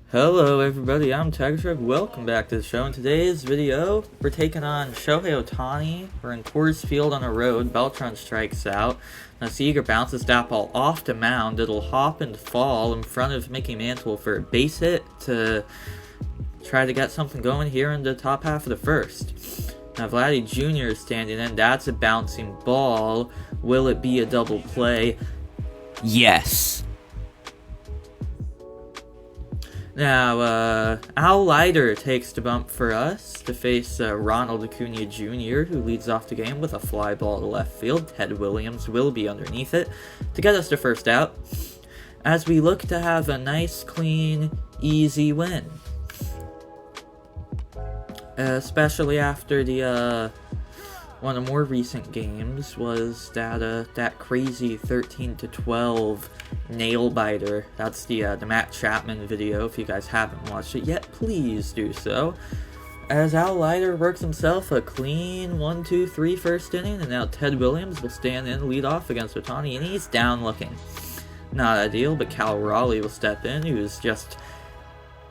Hello everybody, I'm Tiger. Welcome back to the show. In today's video, we're taking on Shohei Ohtani. We're in Coors Field on a road. Beltran strikes out. Now Seager bounces that ball off the mound. It'll hop and fall in front of Mickey Mantle for a base hit to try to get something going here in the top half of the first. Now Vladdy Jr. is standing in. That's a bouncing ball. Will it be a double play? Yes. Now, Al Leiter takes the bump for us to face Ronald Acuna Jr., who leads off the game with a fly ball to left field. Ted Williams will be underneath it to get us the first out, as we look to have a nice, clean, easy win. Especially after the, one of the more recent games was that crazy 13-12 nail biter. That's the Matt Chapman video. If you guys haven't watched it yet, please do so. As Al Leiter works himself a clean 1-2-3 first inning, and now Ted Williams will stand in lead off against Ohtani, and he's down looking. Not ideal, but Cal Raleigh will step in, who's just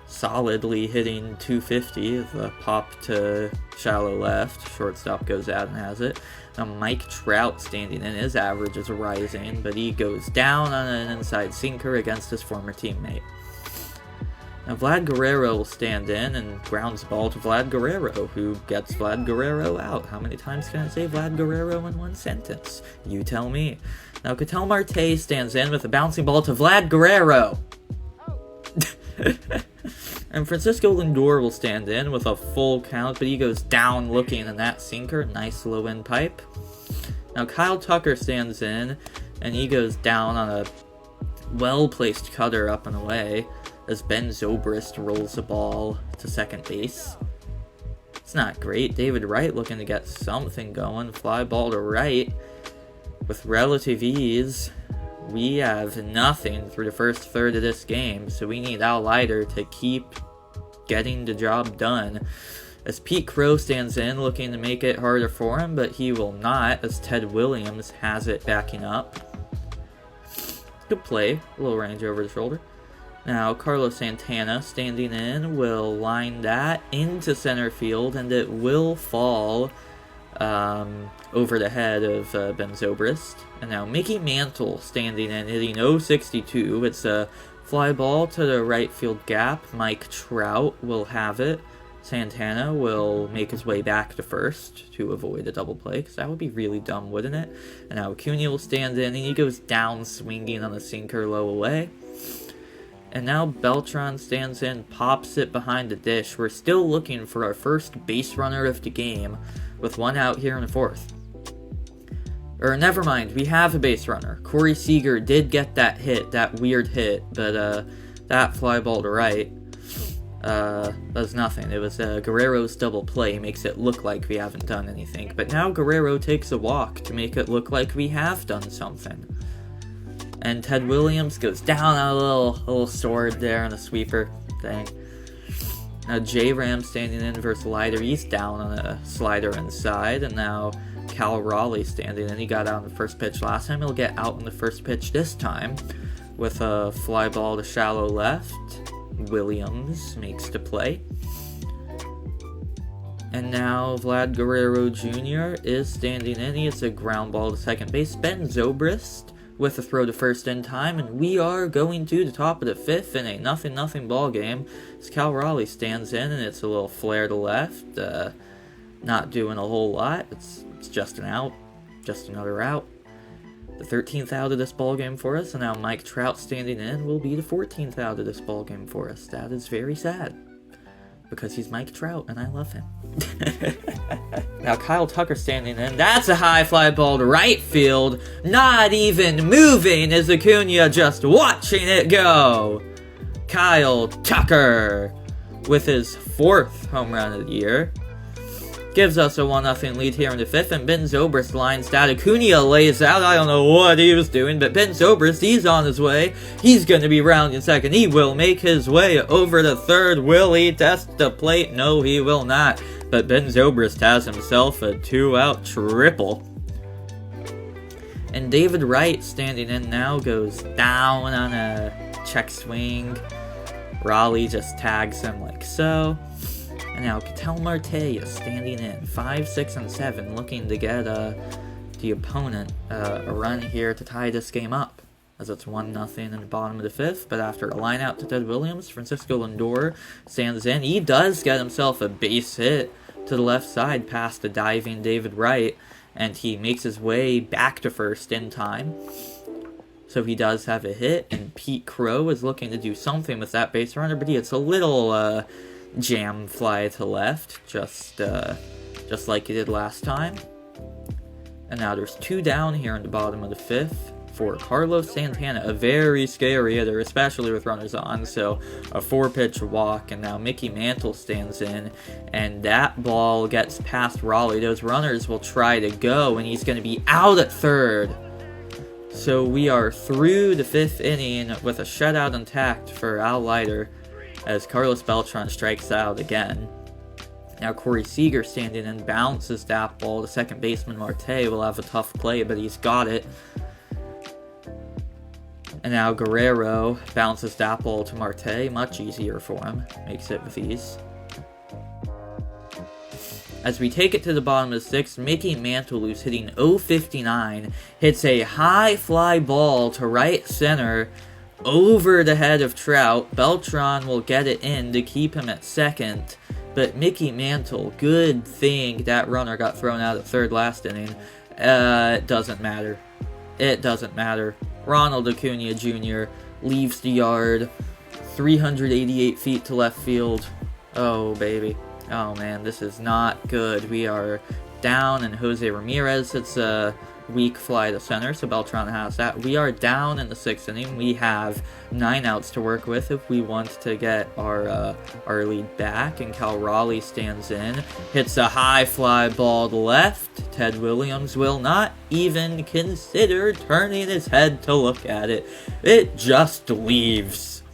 solidly hitting 250 with a pop to shallow left. Shortstop goes out and has it. Now Mike Trout standing in. His average is rising, but he goes down on an inside sinker against his former teammate. Now Vlad Guerrero will stand in and grounds the ball to Vlad Guerrero, who gets Vlad Guerrero out. How many times can I say Vlad Guerrero in one sentence? You tell me. Now Ketel Marte stands in with a bouncing ball to Vlad Guerrero. And Francisco Lindor will stand in with a full count, but he goes down looking in that sinker. Nice low end pipe. Now Kyle Tucker stands in, and he goes down on a well-placed cutter up and away as Ben Zobrist rolls the ball to second base. It's not great. David Wright looking to get something going. Fly ball to right with relative ease. We have nothing through the first third of this game, so we need Al Leiter to keep getting the job done. As Pete Crow stands in, looking to make it harder for him, but he will not, as Ted Williams has it backing up. Good play, a little range over the shoulder. Now Carlos Santana standing in will line that into center field, and it will fall over the head of Ben Zobrist. And now Mickey Mantle standing in, hitting 062. It's a fly ball to the right field gap. Mike Trout will have it. Santana will make his way back to first to avoid a double play, because that would be really dumb, wouldn't it? And now Acuna will stand in, and he goes down swinging on a sinker low away. And now Beltran stands in, pops it behind the dish. We're still looking for our first base runner of the game, with one out here in the fourth. Or never mind, we have a base runner. Corey Seager did get that hit, that weird hit, but that fly ball to right does nothing. It was Guerrero's double play, makes it look like we haven't done anything. But now Guerrero takes a walk to make it look like we have done something. And Ted Williams goes down on a little sword there on the sweeper thing. Now J-Ram standing in versus Leiter. He's down on a slider inside. And now Cal Raleigh standing in. He got out on the first pitch last time. He'll get out on the first pitch this time with a fly ball to shallow left. Williams makes the play. And now Vlad Guerrero Jr. is standing in. He hits a ground ball to second base. Ben Zobrist with a throw to first in time, and we are going to the top of the fifth in a 0-0 ball game. As Cal Raleigh stands in, and it's a little flare to left. Not doing a whole lot. It's just an out, just another out. The 13th out of this ball game for us, and now Mike Trout standing in will be the 14th out of this ball game for us. That is very sad, because he's Mike Trout, and I love him. Now Kyle Tucker standing in. That's a high fly ball to right field. Not even moving is Acuna, just watching it go. Kyle Tucker with his 4th home run of the year gives us a 1-0 lead here in the 5th, and Ben Zobrist lines that. Acuna lays out. I don't know what he was doing, but Ben Zobrist, he's on his way. He's going to be rounding second. He will make his way over to third. Will he test the plate? No, he will not. But Ben Zobrist has himself a 2-out triple. And David Wright standing in now goes down on a check swing. Raleigh just tags him like so. And now Ketel Marte is standing in 5, 6, and 7, looking to get the opponent a run here to tie this game up, as it's 1-0 in the bottom of the 5th. But after a line out to Ted Williams, Francisco Lindor stands in. He does get himself a base hit to the left side past the diving David Wright, and he makes his way back to first in time. So he does have a hit, and Pete Crow is looking to do something with that base runner, but he hits a little jam fly to left, just like he did last time. And now there's 2 down here in the bottom of the 5th for Carlos Santana, a very scary hitter, especially with runners on. So a 4-pitch walk, and now Mickey Mantle stands in, and that ball gets past Raleigh. Those runners will try to go, and he's going to be out at third. So we are through the 5th inning with a shutout intact for Al Leiter, as Carlos Beltran strikes out again. Now Corey Seager standing in, bounces that ball to second baseman Marte. Will have a tough play, but he's got it. And now Guerrero bounces that ball to Marte. Much easier for him. Makes it with ease. As we take it to the bottom of the 6th, Mickey Mantle, who's hitting .059, hits a high fly ball to right center over the head of Trout. Beltran will get it in to keep him at second, but Mickey Mantle, good thing that runner got thrown out at third last inning. It doesn't matter. It doesn't matter. Ronald Acuna Jr. leaves the yard, 388 feet to left field. Oh, baby. Oh, man, this is not good. We are down, and Jose Ramirez hits a weak fly to center, so Beltran has that. We are down in the 6th inning. We have 9 outs to work with if we want to get our lead back, and Cal Raleigh stands in, hits a high fly ball to left. Ted Williams will not even consider turning his head to look at it. It just leaves.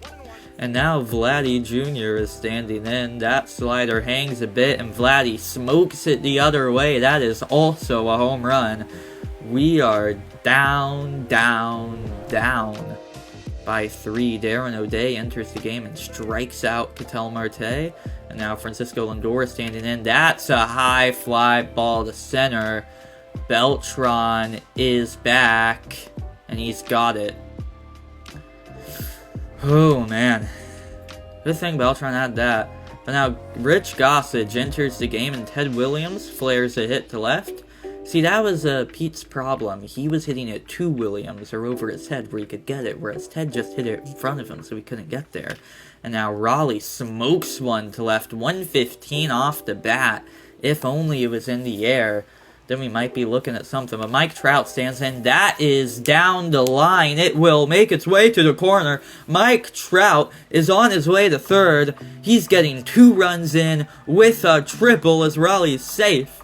And now Vladdy Jr. is standing in. That slider hangs a bit, and Vladdy smokes it the other way. That is also a home run. We are down by 3. Darren O'Day enters the game and strikes out Ketel Marte. And now Francisco Lindor is standing in. That's a high fly ball to center. Beltran is back, and he's got it. Oh, man. Good thing Beltran had that. But now Rich Gossage enters the game, and Ted Williams flares a hit to left. See, that was Pete's problem. He was hitting it to Williams or over his head where he could get it, whereas Ted just hit it in front of him so he couldn't get there. And now Raleigh smokes one to left, 115 off the bat. If only it was in the air, then we might be looking at something. But Mike Trout stands in. That is down the line. It will make its way to the corner. Mike Trout is on his way to third. He's getting 2 runs in with a triple as Raleigh's safe.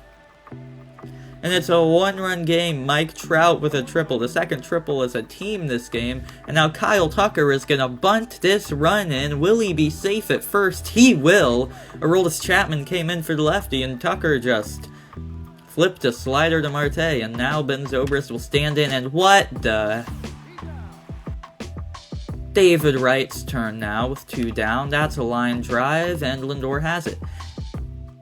And it's a 1-run game. Mike Trout with a triple. The second triple as a team this game. And now Kyle Tucker is going to bunt this run in. Will he be safe at first? He will. Aroldis Chapman came in for the lefty, and Tucker just flipped a slider to Marte. And now Ben Zobrist will stand in. And what the... David Wright's turn now with 2 down. That's a line drive, and Lindor has it.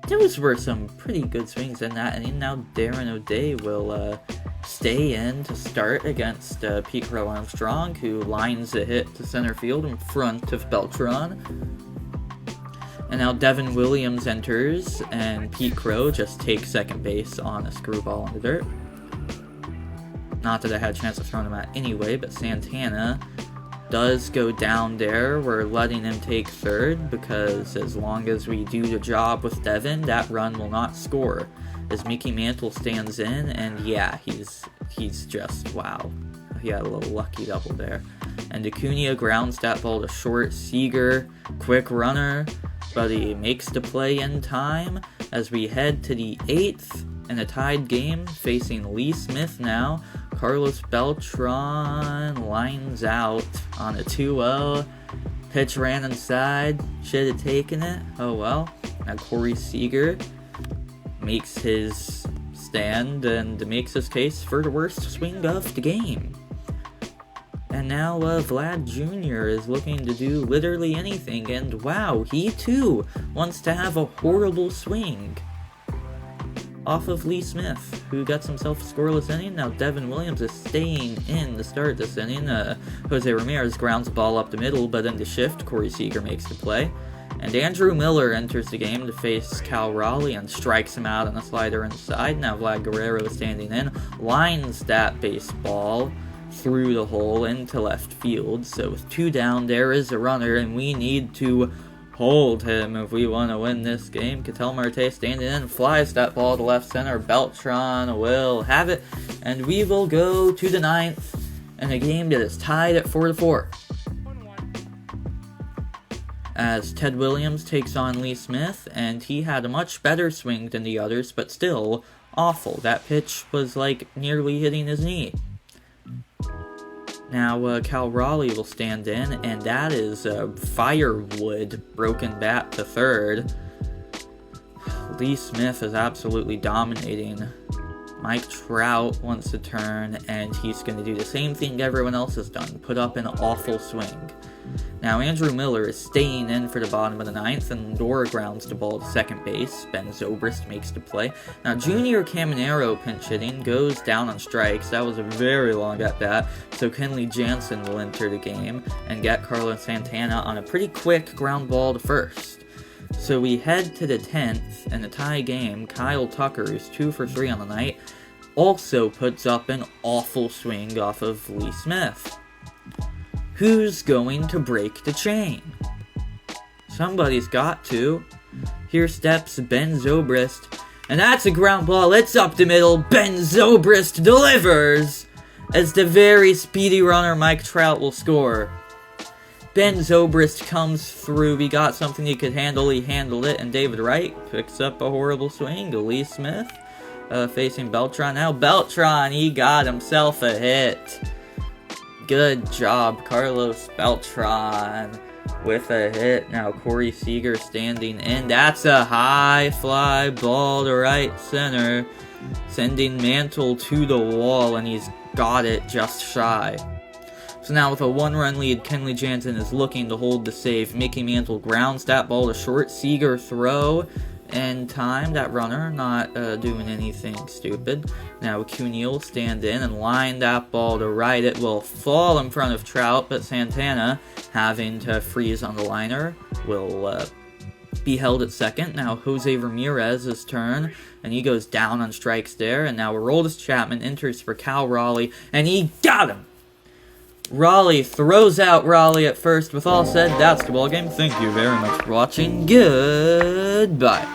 Those were some pretty good swings in that inning. Now Darren O'Day will stay in to start against Pete Crow Armstrong, who lines a hit to center field in front of Beltran. And now Devin Williams enters, and Pete Crow just takes second base on a screwball in the dirt. Not that I had a chance of throwing him out anyway, but Santana does go down there. We're letting him take third because as long as we do the job with Devin, that run will not score. As Mickey Mantle stands in, and yeah, he's just, wow. He had a little lucky double there. And Acuna grounds that ball to short. Seager, quick runner, but he makes the play in time as we head to the 8th in a tied game facing Lee Smith now. Carlos Beltran lines out on a 2-0. Pitch ran inside. Should have taken it. Oh well. Now Corey Seager makes his stand and makes his case for the worst swing of the game. And now Vlad Jr. is looking to do literally anything, and wow, he too wants to have a horrible swing off of Lee Smith, who gets himself a scoreless inning. Now Devin Williams is staying in to start this inning. Jose Ramirez grounds the ball up the middle, but in the shift, Corey Seager makes the play. And Andrew Miller enters the game to face Cal Raleigh and strikes him out on a slider inside. Now Vlad Guerrero is standing in, lines that baseball through the hole into left field. So with 2 down, there is a runner, and we need to hold him if we want to win this game. Ketel Marte standing in, flies that ball to left center. Beltran will have it, and we will go to the 9th in a game that is tied at 4-4. As Ted Williams takes on Lee Smith, and he had a much better swing than the others, but still awful. That pitch was like nearly hitting his knee. Now Cal Raleigh will stand in, and that is Firewood, broken bat to third. Lee Smith is absolutely dominating. Mike Trout wants to turn, and he's going to do the same thing everyone else has done, put up an awful swing. Now Andrew Miller is staying in for the bottom of the 9th, and Lindor grounds the ball to second base. Ben Zobrist makes the play. Now Junior Caminero pinch hitting goes down on strikes. That was a very long at bat, so Kenley Jansen will enter the game and get Carlos Santana on a pretty quick ground ball to first. So we head to the 10th, and the tie game, Kyle Tucker, who's 2 for 3 on the night, also puts up an awful swing off of Lee Smith. Who's going to break the chain? Somebody's got to. Here steps Ben Zobrist, and that's a ground ball. It's up the middle. Ben Zobrist delivers as the very speedy runner Mike Trout will score. Ben Zobrist comes through. He got something he could handle. He handled it, and David Wright picks up a horrible swing. Lee Smith facing Beltran. Now Beltran, he got himself a hit. Good job, Carlos Beltran with a hit. Now Corey Seager standing in. That's a high fly ball to right center, sending Mantle to the wall, and he's got it just shy. So now with a 1-run lead, Kenley Jansen is looking to hold the save. Mickey Mantle grounds that ball to short. Seager throw in time. That runner not doing anything stupid. Now Cuney will stand in and line that ball to right. It will fall in front of Trout, but Santana, having to freeze on the liner, will be held at second. Now Jose Ramirez's turn, and he goes down on strikes there. And now Aroldis Chapman enters for Cal Raleigh, and he got him! Raleigh throws out Raleigh at first. With all said, that's the ball game. Thank you very much for watching. Goodbye.